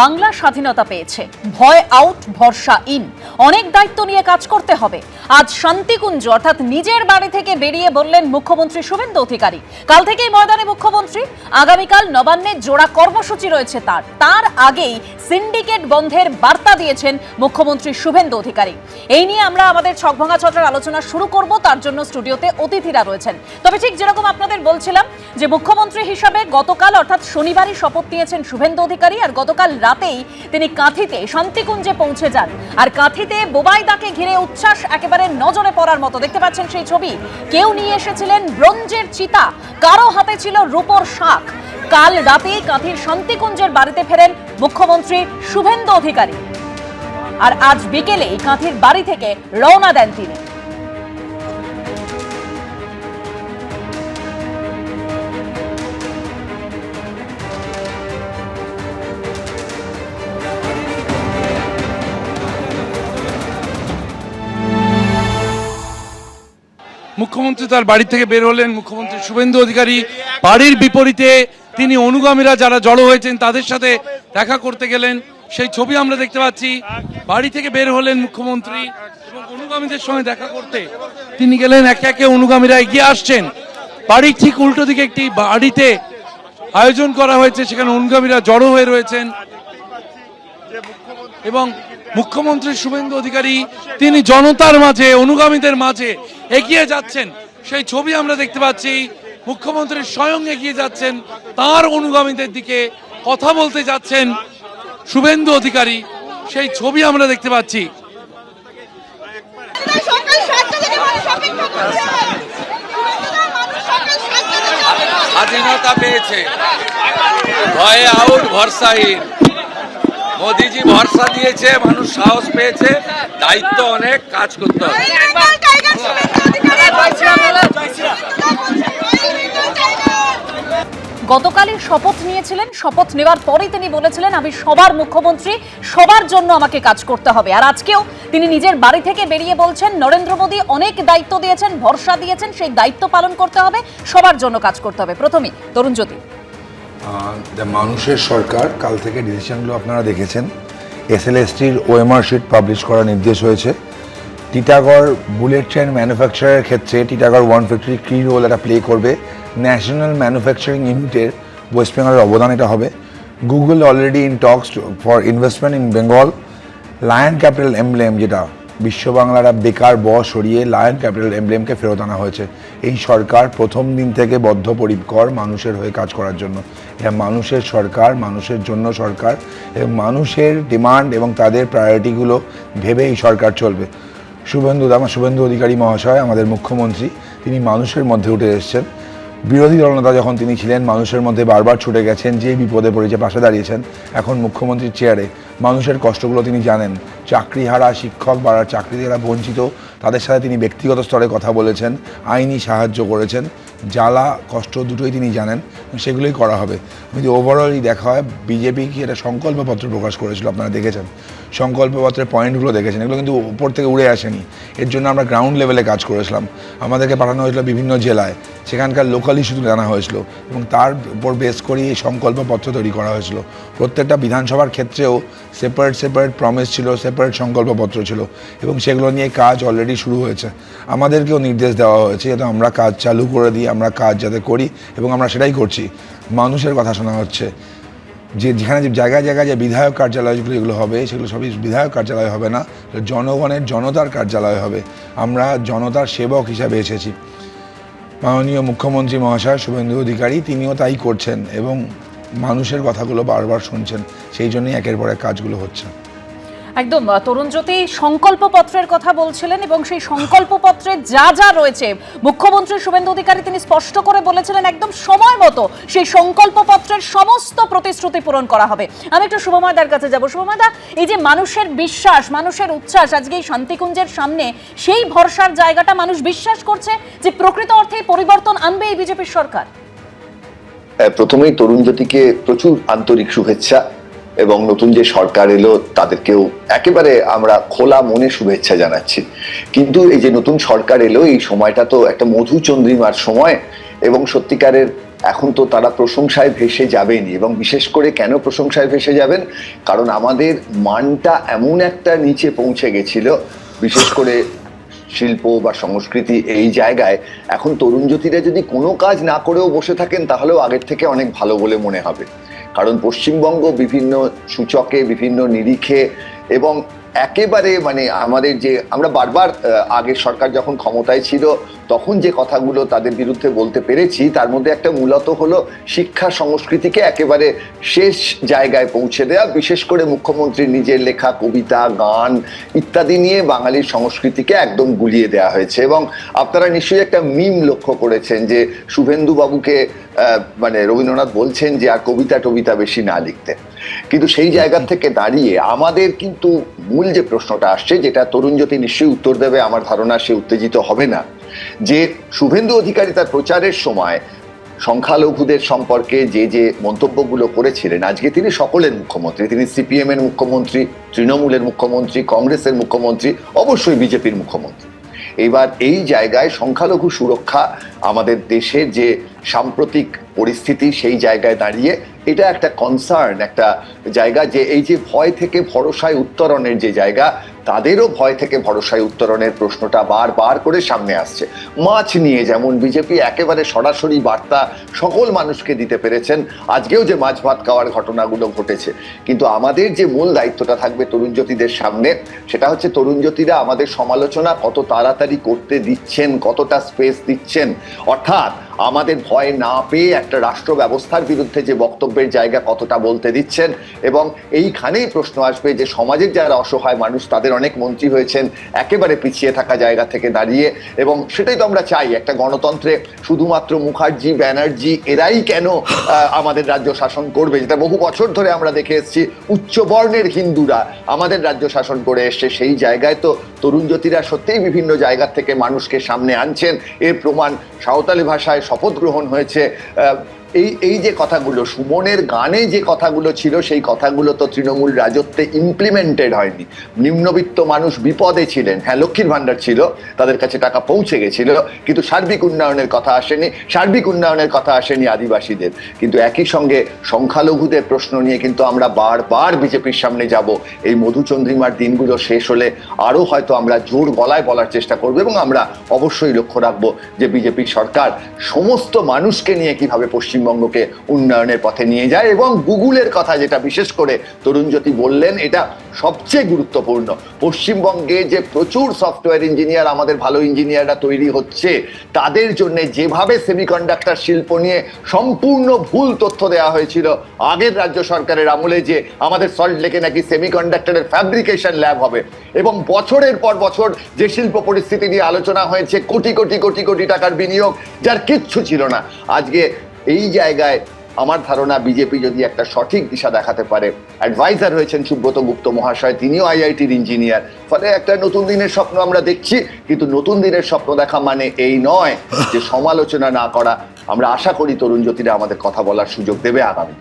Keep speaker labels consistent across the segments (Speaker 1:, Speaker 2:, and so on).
Speaker 1: বাংলা স্বাধীনতা পেয়েছে, ভয় আউট, ভরসা ইন। অনেক দায়িত্ব নিয়ে কাজ করতে হবে। আজ শান্তিকুঞ্জ অর্থাৎ নিজের বাড়ি থেকে বেরিয়ে বললেন মুখ্যমন্ত্রী শুভেন্দু অধিকারী। কাল থেকেই ময়দানে মুখ্যমন্ত্রী, আগামীকাল নবান্নে জোড়া কর্মসূচি রয়েছে তার আগেই সিন্ডিকেট বন্ধের বার্তা দিয়েছেন মুখ্যমন্ত্রী শুভেন্দু অধিকারী। এই নিয়ে আমরা আমাদের ছকভাঙা ছটার আলোচনা শুরু করব, তার জন্য স্টুডিওতে অতিথিরা রয়েছেন। তবে ঠিক যেরকম আপনাদের বলছিলাম যে মুখ্যমন্ত্রী হিসাবে গতকাল অর্থাৎ শনিবারই শপথ নিয়েছেন শুভেন্দু অধিকারী, আর গতকাল রাতেই তিনি কাঁথিতে শান্তিকুঞ্জে পৌঁছে যান। আর কাঁথিতে বোবাইদাকে ঘিরে উচ্ছ্বাস একেবারে নজরে পড়ার মতো। দেখতে পাচ্ছেন সেই ছবি। কেউ নিয়ে এসেছিলেন ব্রোঞ্জের চিতা, কারো হাতে ছিল রূপোর শাঁখ। কাল রাতেই কাঁথির শান্তিকুঞ্জের বাড়িতে ফেরেন মুখ্যমন্ত্রী শুভেন্দু অধিকারী, আর আজ বিকেলেই কাঁথির বাড়ি থেকে রওনা দেন তিনি।
Speaker 2: মুখ্যমন্ত্রী তার বাড়ি থেকে বের হলেন। মুখ্যমন্ত্রী শুভেন্দু অধিকারী বাড়ির বিপরীতে তিনি অনুগামীরা যারা জড়ো হয়েছেন তাদের সাথে দেখা করতে গেলেন, সেই ছবি আমরা দেখতে পাচ্ছি। বাড়ি থেকে বের হলেন মুখ্যমন্ত্রী এবং অনুগামীদের সঙ্গে দেখা করতে তিনি গেলেন। একে একে অনুগামীরা এগিয়ে আসছেন। বাড়ির ঠিক উল্টো দিকে একটি বাড়িতে আয়োজন করা হয়েছে, সেখানে অনুগামীরা জড়ো হয়ে রয়েছেন এবং মুখ্যমন্ত্রী শুভেন্দু অধিকারী তিনি জনতার মাঝে, অনুগামীদের মাঝে এগিয়ে যাচ্ছেন, সেই ছবি আমরা দেখতে পাচ্ছি। মুখ্যমন্ত্রী স্বয়ং এগিয়ে যাচ্ছেন, তার অনুগামীদের দিকে কথা বলতে যাচ্ছেন শুভেন্দু অধিকারী, সেই ছবি আমরা দেখতে পাচ্ছি।
Speaker 3: স্বাধীনতা পেয়েছে, ভয়ে আউট, ভরসা ইন। মোদিজি ভরসা দিয়েছে, মানুষ সাহস পেয়েছে, দায়িত্ব অনেক, কাজ করতে হবে।
Speaker 1: গতকালই শপথ নিয়েছিলেন, শপথ নেওয়ার পরেই তিনি বলেছিলেন আমি সবার মুখ্যমন্ত্রী, সবার জন্য আমাকে কাজ করতে হবে। আর আজকেও তিনি নিজের বাড়ি থেকে বেরিয়ে বলছেন নরেন্দ্র মোদী অনেক দায়িত্ব দিয়েছেন, ভরসা দিয়েছেন, সেই দায়িত্ব পালন করতে হবে, সবার জন্য কাজ করতে হবে। প্রথমেই তরুণ জ্যোতি।
Speaker 4: মানুষের সরকার, কাল থেকে ডিসিশনগুলো আপনারা দেখেছেন। এসএলএসটির ওএমআর শিট পাবলিশ করার নির্দেশ হয়েছে। টিটাগড় বুলেট ট্রেন ম্যানুফ্যাকচারের ক্ষেত্রে টিটাগড় ওয়ান ফ্যাক্টরি কি রোল এটা প্লে করবে, ন্যাশনাল ম্যানুফ্যাকচারিং ইউনিটের ওয়েস্ট বেঙ্গলের অবদান এটা হবে। Google already in Tux for investment in Bengal. Lion capital emblem, যেটা বিশ্ব বাংলারা বেকার সরিয়ে লায়ন ক্যাপিটাল এমব্লেমকে ফেরত আনা হয়েছে। এই সরকার প্রথম দিন থেকে বদ্ধপরিকর মানুষের হয়ে কাজ করার জন্য। এটা মানুষের সরকার, মানুষের জন্য সরকার, এবং মানুষের ডিমান্ড এবং তাদের প্রায়োরিটিগুলো ভেবে এই সরকার চলবে। শুভেন্দু অধিকারী মহাশয়, আমাদের মুখ্যমন্ত্রী, তিনি মানুষের মধ্যে উঠে এসেছেন। বিরোধী দলনেতা যখন তিনি ছিলেন, মানুষের মধ্যে বারবার ছুটে গেছেন, যে বিপদে পড়েছে পাশে দাঁড়িয়েছেন। এখন মুখ্যমন্ত্রীর চেয়ারে মানুষের কষ্টগুলো তিনি জানেন। চাকরিহারা শিক্ষক বা চাকরি যারা বঞ্চিত, তাদের সাথে তিনি ব্যক্তিগত স্তরে কথা বলেছেন, আইনি সাহায্য করেছেন। জ্বালা কষ্ট দুটোই তিনি জানেন, সেগুলোই করা হবে। যদি ওভারঅলই দেখা হয়, বিজেপি কি একটা সংকল্পপত্র প্রকাশ করেছিল, আপনারা দেখেছেন। সংকল্পপত্রের পয়েন্টগুলো দেখেছেন, এগুলো কিন্তু উপর থেকে উড়ে আসেনি। এর জন্য আমরা গ্রাউন্ড লেভেলে কাজ করেছিলাম। আমাদেরকে পাঠানো হয়েছিল বিভিন্ন জেলায়, সেখানকার লোকাল ইস্যু তুলে আনা হয়েছিল এবং তার উপর বেস করেই এই সংকল্পপত্র তৈরি করা হয়েছিল। প্রত্যেকটা বিধানসভার ক্ষেত্রেও সেপারেট প্রমিস ছিল, সেপারেট সংকল্পপত্র ছিল, এবং সেগুলো নিয়ে কাজ অলরেডি শুরু হয়েছে। আমাদেরকেও নির্দেশ দেওয়া হয়েছে যাতে আমরা কাজ চালু করে দিই, আমরা কাজ যাতে করি, এবং আমরা সেটাই করছি। মানুষের কথা শোনা হচ্ছে, যেখানে যে জায়গায় যে বিধায়ক কার্যালয়গুলো এগুলো হবে, সেগুলো সবই বিধায়ক কার্যালয় হবে না, জনগণের জনতার কার্যালয় হবে। আমরা জনতার সেবক হিসাবে এসেছি। মাননীয় মুখ্যমন্ত্রী মহাশয় শুভেন্দু অধিকারী তিনিও তাই করছেন এবং মানুষের কথাগুলো বারবার শুনছেন, সেই জন্যই একের পর এক কাজগুলো হচ্ছে।
Speaker 1: একদম তরুণ জ্যোতি সংকল্পপত্রের কথা বলছিলেন, এবং সেই সংকল্পপত্রে যা যা রয়েছে মুখ্যমন্ত্রী শুভেন্দু অধিকারী তিনি স্পষ্ট করে বলেছিলেন একদম সময় মতো সেই সংকল্পপত্রের সমস্ত প্রতিশ্রুতি পূরণ করা হবে। আমি একটু শুভময়দার কাছে যাব। শুভময়দা, এই যে মানুষের বিশ্বাস, মানুষের উচ্ছ্বাস, আজকে এই শান্তিকুঞ্জের সামনে সেই ভরসার জায়গাটা, মানুষ বিশ্বাস করছে যে প্রকৃত অর্থেই পরিবর্তন আনবে এই বিজেপির সরকার।
Speaker 5: প্রথমেই তরুণ জ্যোতিকে প্রচুর আন্তরিক শুভেচ্ছা, এবং নতুন যে সরকার এলো তাদেরকেও একেবারে আমরা খোলা মনে শুভেচ্ছা জানাচ্ছি। কিন্তু এই যে নতুন সরকার এলো, এই সময়টা তো একটা মধুচন্দ্রিমার সময়, এবং সত্যিকারের এখন তো তারা প্রশংসায় ভেসে যাবেনই, এবং বিশেষ করে কেন প্রশংসায় ভেসে যাবেন, কারণ আমাদের মানটা এমন একটা নিচে পৌঁছে গেছিল, বিশেষ করে শিল্প বা সংস্কৃতি এই জায়গায় এখন তরুণ জ্যোতিরা যদি কোনো কাজ না করেও বসে থাকেন তাহলেও আগের থেকে অনেক ভালো বলে মনে হবে। কারণ পশ্চিমবঙ্গ বিভিন্ন সূচকে, বিভিন্ন নিরিখে এবং একেবারে মানে আমাদের যে আমরা বারবার আগের সরকার যখন ক্ষমতায় ছিল তখন যে কথাগুলো তাদের বিরুদ্ধে বলতে পেরেছি, তার মধ্যে একটা মূলত হলো শিক্ষা সংস্কৃতিকে একেবারে শেষ জায়গায় পৌঁছে দেওয়া। বিশেষ করে মুখ্যমন্ত্রীর নিজের লেখা কবিতা, গান ইত্যাদি নিয়ে বাঙালির সংস্কৃতিকে একদম গুলিয়ে দেওয়া হয়েছে। এবং আপনারা নিশ্চয়ই একটা মিম লক্ষ্য করেছেন যে শুভেন্দু বাবুকে মানে রবীন্দ্রনাথ বলছেন যে আর কবিতা বেশি না লিখতে। কিন্তু সেই জায়গা থেকে দাঁড়িয়ে আমাদের কিন্তু মূল যে প্রশ্নটা আসছে, যেটা তরুণ জ্যোতি নিশ্চয়ই উত্তর দেবে, আমার ধারণা সে উত্তেজিত হবে না, যে শুভেন্দু অধিকারী তার প্রচারের সময় সংখ্যালঘুদের সম্পর্কে যে মন্তব্যগুলো করেছিলেন, আজকে তিনি সকলের মুখ্যমন্ত্রী, তিনি সিপিএম এর মুখ্যমন্ত্রী, তৃণমূলের মুখ্যমন্ত্রী, কংগ্রেসের মুখ্যমন্ত্রী, অবশ্যই বিজেপির মুখ্যমন্ত্রী। এবার এই জায়গায় সংখ্যালঘু সুরক্ষা আমাদের দেশের যে সাম্প্রতিক পরিস্থিতি, সেই জায়গায় দাঁড়িয়ে এটা একটা কনসার্ন, একটা জায়গা যে এই যে ভয় থেকে ভরসায় উত্তরণের যে জায়গা, তাদেরও ভয় থেকে ভরসায় উত্তরণের প্রশ্নটা বারবার করে সামনে আসছে। মাছ নিয়ে যেমন বিজেপি একেবারে সরাসরি বার্তা সকল মানুষকে দিতে পেরেছেন, আজকেও যে মাছ ভাত খাওয়ার ঘটনাগুলো ঘটেছে। কিন্তু আমাদের যে মূল দায়িত্বটা থাকবে তরুণ জ্যোতিদের সামনে, সেটা হচ্ছে তরুণ জ্যোতিরা আমাদের সমালোচনা কত তাড়াতাড়ি করতে দিচ্ছেন, কতটা স্পেস দিচ্ছেন, অর্থাৎ আমাদের ভয় না পেয়ে একটা রাষ্ট্র ব্যবস্থার বিরুদ্ধে যে বক্তব্যের জায়গা কতটা বলতে দিচ্ছেন। এবং এইখানেই প্রশ্ন আসবে যে সমাজের যারা অসহায় মানুষ, তাদের অনেক মন্ত্রী হয়েছেন একেবারে পিছিয়ে থাকা জায়গা থেকে দাঁড়িয়ে, এবং সেটাই তো আমরা চাই একটা গণতন্ত্রে শুধুমাত্র মুখার্জি, ব্যানার্জি এরাই কেন আমাদের রাজ্য শাসন করবে, যেটা বহু বছর ধরে আমরা দেখে এসেছি উচ্চবর্ণের হিন্দুরা আমাদের রাজ্য শাসন করে এসছে। সেই জায়গায় তো তরুণ জ্যোতিরা সত্যিই বিভিন্ন জায়গা থেকে মানুষকে সামনে আনছেন। এর প্রমাণ সাঁওতালি ভাষায় শপথ গ্রহণ হয়েছে। এই যে কথাগুলো সুমনের গানে যে কথাগুলো ছিল, সেই কথাগুলো তো তৃণমূল রাজত্বে ইমপ্লিমেন্টেড হয়নি। নিম্নবিত্ত মানুষ বিপদে ছিলেন, হ্যাঁ লক্ষ্মীর ভান্ডার ছিল, তাদের কাছে টাকা পৌঁছে গেছিল, কিন্তু সার্বিক উন্নয়নের কথা আসেনি, সার্বিক উন্নয়নের কথা আসেনি আদিবাসীদের। কিন্তু একই সঙ্গে সংখ্যালঘুদের প্রশ্ন নিয়ে কিন্তু আমরা বারবার বিজেপির সামনে যাব। এই মধুচন্দ্রিমার দিনগুলো শেষ হলে আরও হয়তো আমরা জোর গলায় বলার চেষ্টা করব, এবং আমরা অবশ্যই লক্ষ্য রাখবো যে বিজেপি সরকার সমস্ত মানুষকে নিয়ে কিভাবে পশ্চিমবঙ্গকে উন্নয়নের পথে নিয়ে যায়। এবং গুগলের কথা যেটা বিশেষ করে তরুণ জ্যোতি বললেন, এটা সবচেয়ে গুরুত্বপূর্ণ। পশ্চিমবঙ্গে যে প্রচুর সফটওয়্যার ইঞ্জিনিয়ার, আমাদের ভালো ইঞ্জিনিয়াররা তৈরি হচ্ছে, তাদের জন্য যেভাবে সেমিকন্ডাক্টর শিল্প নিয়ে সম্পূর্ণ ভুল তথ্য দেওয়া হয়েছিল আগের রাজ্য সরকারের আমলে, যে আমাদের সল্টলেকে নাকি সেমিকন্ডাক্টরের ফ্যাব্রিকেশন ল্যাব হবে, এবং বছরের পর বছর যে শিল্প পরিস্থিতি নিয়ে আলোচনা হয়েছে, কোটি কোটি কোটি কোটি টাকার বিনিয়োগ, যার কিচ্ছু ছিল না। আজকে এই জায়গায় আমার ধারণা বিজেপি যদি একটা সঠিক দিশা দেখাতে পারে, অ্যাডভাইজার হয়েছেন সুব্রত গুপ্ত মহাশয়, তিনিও আইআইটির ইঞ্জিনিয়ার, ফলে একটা নতুন দিনের স্বপ্ন আমরা দেখছি। কিন্তু নতুন দিনের স্বপ্ন দেখা মানে এই নয় যে সমালোচনা না করা। আমরা আশা করি তরুণ জ্যোতিরা আমাদের কথা বলার সুযোগ দেবে আগামী।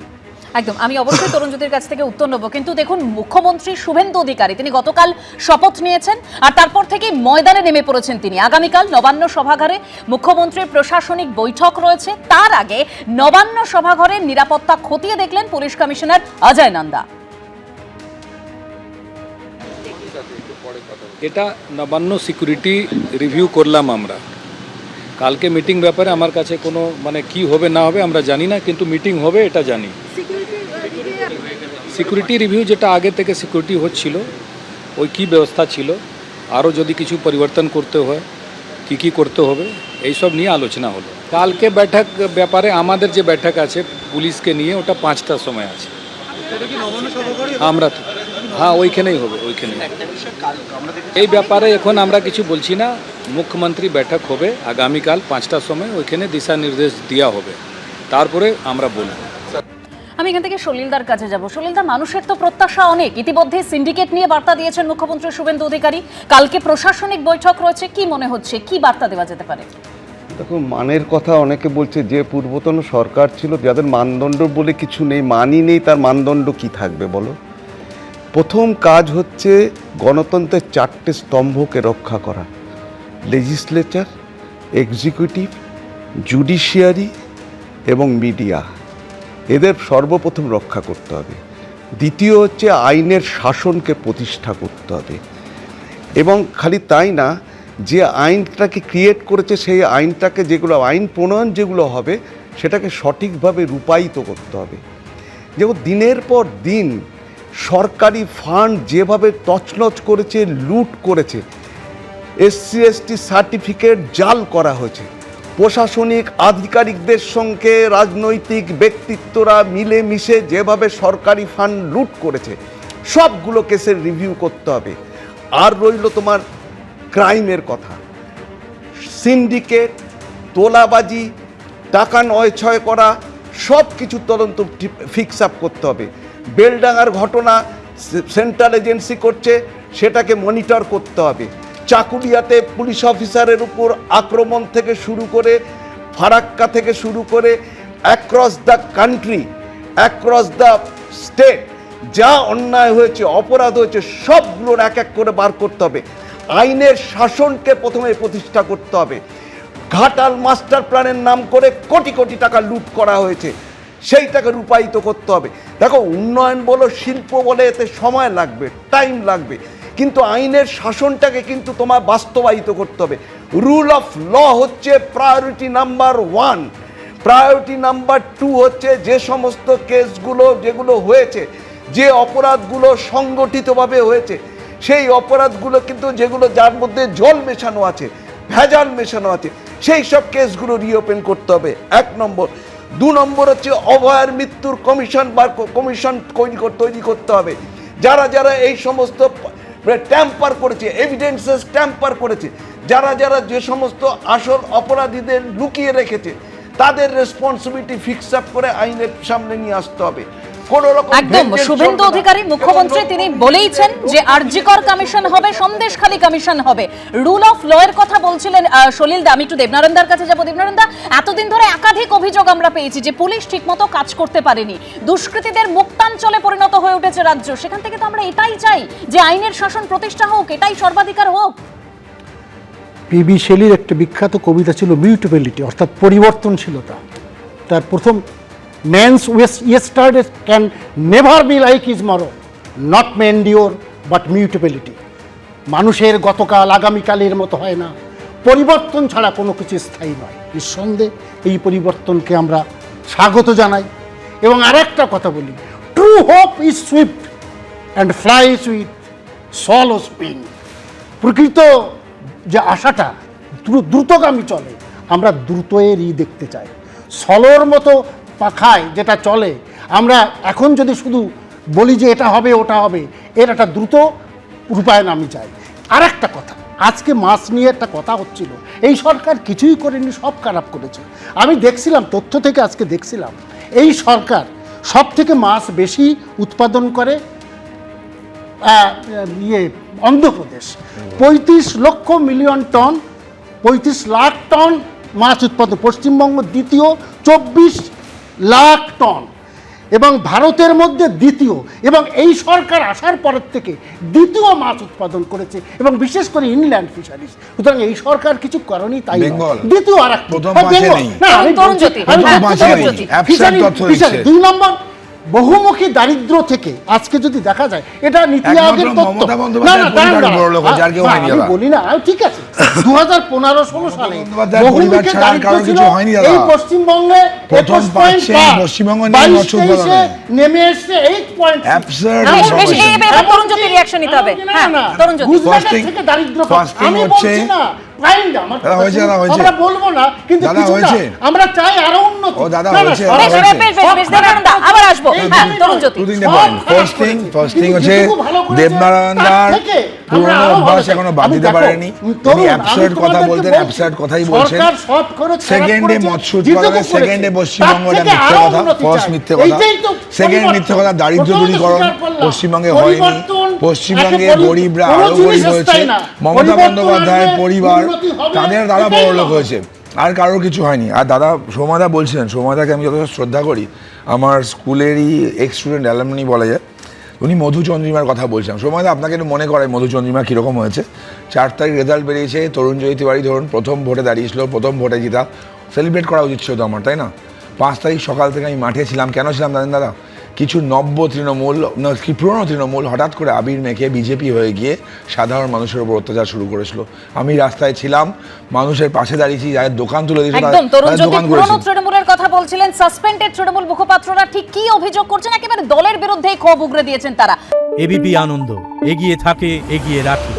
Speaker 1: একদম, আমি অবশ্যই তরুণ জ্যোতির কাছ থেকে উত্তর নেব, কিন্তু দেখুন মুখ্যমন্ত্রী শুভেন্দু অধিকারী তিনি গতকাল শপথ নিয়েছেন, আর তারপর থেকেই ময়দানে নেমে পড়েছেন তিনি। আগামীকাল নবান্ন সভাঘরে মুখ্যমন্ত্রীর প্রশাসনিক বৈঠক রয়েছে। তার আগে নবান্ন সভাঘরের নিরাপত্তা খতিয়ে দেখলেন পুলিশ কমিশনার অজয় নন্দা।
Speaker 6: এটা নবান্ন সিকিউরিটি রিভিউ করলাম আমরা। কালকে মিটিং ব্যাপারে আমার কাছে কোনো মানে কি হবে না হবে আমরা জানি না, কিন্তু মিটিং হবে এটা জানি। সিকিউরিটি রিভিউ যেটা আগে থেকে সিকিউরিটি হচ্ছিল, ওই কি ব্যবস্থা ছিল, আরও যদি কিছু পরিবর্তন করতে হয় কি করতে হবে, এইসব নিয়ে আলোচনা হলো। কালকে বৈঠক ব্যাপারে আমাদের যে বৈঠক আছে পুলিশকে নিয়ে, ওটা 5টার সময় আছে। আমরা হ্যাঁ ওইখানেই হবে, ওইখানেই। এই ব্যাপারে এখন আমরা কিছু বলছি না, মুখ্যমন্ত্রী বৈঠক হবে আগামীকাল 5টার সময়, ওইখানে দিশা নির্দেশ দেওয়া হবে, তারপরে আমরা বলব।
Speaker 1: আমি এখান থেকে সলিলদার কাছে যাব। সলিলদা, মানুষের তো প্রত্যাশা অনেক, ইতিমধ্যে সিন্ডিকেট নিয়ে বার্তা দিয়েছেন মুখ্যমন্ত্রী শুভেন্দু অধিকারী, কালকে প্রশাসনিক বৈঠক রয়েছে, কি মনে হচ্ছে কি বার্তা দেওয়া যেতে পারে?
Speaker 7: দেখো, মানের কথা অনেকে বলছে যে পূর্বতন সরকার ছিল, যাদের মানদণ্ড বলে কিছু নেই, মানই নেই, তার মানদণ্ড কি থাকবে বলো? প্রথম কাজ হচ্ছে গণতন্ত্রের 4টে স্তম্ভকে রক্ষা করা, লেজিসলেচার, এক্সিকিউটিভ, জুডিশিয়ারি এবং মিডিয়া, এদের সর্বপ্রথম রক্ষা করতে হবে। দ্বিতীয় হচ্ছে আইনের শাসনকে প্রতিষ্ঠা করতে হবে, এবং খালি তাই না, যে আইনটাকে ক্রিয়েট করেছে সেই আইনটাকে, যেগুলো আইন প্রণয়ন যেগুলো হবে সেটাকে সঠিকভাবে রূপায়িত করতে হবে। যেমন দিনের পর দিন সরকারি ফান্ড যেভাবে তছনছ করেছে, লুট করেছে, এসসি এসটি সার্টিফিকেট জাল করা হয়েছে, প্রশাসনিক আধিকারিকদের সঙ্গে রাজনৈতিক ব্যক্তিত্বরা মিলেমিশে যেভাবে সরকারি ফান্ড লুট করেছে, সবগুলো কেসের রিভিউ করতে হবে। আর রইল তোমার ক্রাইমের কথা, সিন্ডিকেট, তোলাবাজি, টাকা নয় ছয় করা, সব কিছু তদন্ত ফিক্স আপ করতে হবে। বেলডাঙ্গার ঘটনা সেন্ট্রাল এজেন্সি করছে, সেটাকে মনিটর করতে হবে। চাকুলিয়াতে পুলিশ অফিসারের উপর আক্রমণ থেকে শুরু করে, ফারাক্কা থেকে শুরু করে, across the country, across the state যা অন্যায় হয়েছে, অপরাধ হয়েছে, সবগুলোর এক এক করে বার করতে হবে। আইনের শাসনকে প্রথমে প্রতিষ্ঠা করতে হবে। ঘাটাল মাস্টার প্ল্যানের নাম করে কোটি কোটি টাকা লুট করা হয়েছে, সেইটাকে রূপায়িত করতে হবে। দেখো, উন্নয়ন বলো, শিল্প বলে, এতে সময় লাগবে, টাইম লাগবে, কিন্তু আইনের শাসনটাকে কিন্তু তোমার বাস্তবায়িত করতে হবে। রুল অফ ল হচ্ছে প্রায়োরিটি নাম্বার 1। প্রায়োরিটি নাম্বার 2 হচ্ছে যে সমস্ত কেসগুলো যেগুলো হয়েছে, যে অপরাধগুলো সংগঠিতভাবে হয়েছে, সেই অপরাধগুলো কিন্তু যেগুলো যার মধ্যে জল মেশানো আছে, ভেজাল মেশানো আছে, সেই সব কেসগুলো রিওপেন করতে হবে, 1 নম্বর। 2 নম্বর হচ্ছে অভয়ার মৃত্যুর কমিশন তৈরি করতে হবে। যারা যারা এই সমস্ত ট্যাম্পার করেছে, এভিডেন্সেস ট্যাম্পার করেছে, যারা যারা যে সমস্ত আসল অপরাধীদের লুকিয়ে রেখেছে, তাদের রেসপন্সিবিলিটি ফিক্স আপ করে আইনের সামনে নিয়ে আসতে হবে।
Speaker 1: একদম শুভেন্দু অধিকারী মুখ্যমন্ত্রী তিনি বলেইছেন যে আরজিকর কমিশন হবে, সন্দেশখালী কমিশন হবে। রুল অফ ল এর কথা বলছিলেন সলিল দা। আমি একটু দেবনারায়ণদার কাছে যাবো। দেবনারায়ণদা, এতদিন ধরে একাধিক অভিযোগ আমরা পেয়েছি যে পুলিশ ঠিকমতো কাজ করতে পারেনি, দুষ্কৃতীদের মুক্তাঞ্চলে পরিণত হয়ে উঠেছে রাজ্য। সেখান থেকে তো আমরা এটাই চাই যে আইনের শাসন প্রতিষ্ঠা হোক, এটাই সর্বাধিকার হোক।
Speaker 8: পিবি শেলির একটা বিখ্যাত কবিতা ছিল মিউটেবিলিটি, অর্থাৎ পরিবর্তনশীলতা। তার প্রথম, man's yesterday can never be like his tomorrow, not may endure but mutability. মানুষের গতকাল আগামীকালের মতো হয় না, পরিবর্তন ছাড়া কোনো কিছু স্থায়ী নয়। নিঃসন্দেহে এই পরিবর্তনকে আমরা স্বাগত জানাই। এবং আরেকটা কথা বলি, true hope is Swift and flies with solo spin. প্রকৃত যে আশাটা দ্রুতগামী চলে, আমরা দ্রুতই দেখতে চাই। সলোর মতো পাখায় যেটা চলে, আমরা এখন যদি শুধু বলি যে এটা হবে ওটা হবে, এর একটা দ্রুত রূপায়ণ আমি চাই। আর একটা কথা, আজকে মাছ নিয়ে একটা কথা হচ্ছিল, এই সরকার কিছুই করেনি, সব খারাপ করেছে। আমি দেখছিলাম তথ্য থেকে, আজকে দেখছিলাম এই সরকার সব থেকে মাছ বেশি উৎপাদন করে অন্ধ্রপ্রদেশ, 35 লক্ষ মিলিয়ন টন, 35 লাখ টন মাছ উৎপাদন। পশ্চিমবঙ্গ দ্বিতীয়, 24 লাখ টন, এবং ভারতের মধ্যে দ্বিতীয়। এবং এই সরকার আসার পরের থেকে দ্বিতীয় মাছ উৎপাদন করেছে, এবং বিশেষ করে ইনল্যান্ড ফিশারিজ। সুতরাং এই সরকার কিছু করেনি, তাই দ্বিতীয়। আর দুই নম্বর, বহুমুখী দারিদ্র থেকে আজকে যদি দেখা যায়, এটা নীতি আয়োগের তথ্য। আমি বলি না, ঠিক আছে, 2015-16 সালে বহুমুখী দারিদ্র ছিল এই পশ্চিমবঙ্গে 21.5, নেমে এসছে 8. গুজরাটের থেকে দারিদ্র, আমি বলছি না আমরা বলবো না, কিন্তু আমরা চাই আরো উন্নতি।
Speaker 1: আবার আসবো।
Speaker 4: দেবনারায়ণদার পুরনো অভ্যাস এখনো বাদ দিতে পারেনি। উনি অ্যাবসার্ড কথা বলতেন, অ্যাবসার্ড কথাই বলছেন। সেকেন্ডে মৎস্য উৎপাদনের, সেকেন্ডে পশ্চিমবঙ্গ, মিথ্যে কথা, ফার্স্ট মিথ্যে কথা, সেকেন্ড মিথ্যে কথা, দারিদ্র দূরীকরণ পশ্চিমবঙ্গে হয়নি। পশ্চিমবঙ্গে গরিবরা আরো গরিব হয়েছে। মমতা বন্দ্যোপাধ্যায়ের পরিবার, তাদের দ্বারা বড় লোক হয়েছে, আর কারোর কিছু হয়নি। আর দাদা সৌম্যদা বলছিলেন, সৌম্যদাকে আমি যথেষ্ট শ্রদ্ধা করি, আমার স্কুলেরই এক্স স্টুডেন্ট অ্যালামনি বলা যায়, উনি মধুচন্দ্রিমার কথা বলছিলাম। সৌম্যদা, আপনাকে একটু মনে করায় মধুচন্দ্রিমা কীরকম হয়েছে। 4 তারিখ রেজাল্ট বেরিয়েছে, তরুণজয়ী তিওয়ারি ধরুন প্রথম ভোটে দাঁড়িয়েছিল, প্রথম ভোটে জিতা, সেলিব্রেট করা উচিত ছিল তো আমার, তাই না? 5 তারিখ সকাল থেকে আমি মাঠে ছিলাম। কেন ছিলাম জানেন দাদা? কিছু নব্য তৃণমূল কি পুরনো তৃণমূল হঠাৎ করে আবির মেখে বিজেপি হয়ে গিয়ে সাধারণ মানুষের উপর অত্যাচার শুরু করেছিল। আমি রাস্তায় ছিলাম, মানুষের পাশে দাঁড়িয়েছি, যাদের দোকান তুলে দিয়েছিল
Speaker 1: একদম তরুণ
Speaker 4: তাদের
Speaker 1: জ্যোতি
Speaker 4: দোকান
Speaker 1: পুরনো
Speaker 4: করেছি।
Speaker 1: তৃণমূলের কথা বলছিলেন, সাসপেন্ডেড তৃণমূল মুখপাত্ররা ঠিক কি অভিযোগ করছেন? একেবারে দলের বিরুদ্ধেই ক্ষোভ উগরে দিয়েছেন তারা।
Speaker 9: এবিপি আনন্দ, এগিয়ে থাকে, এগিয়ে রাখে।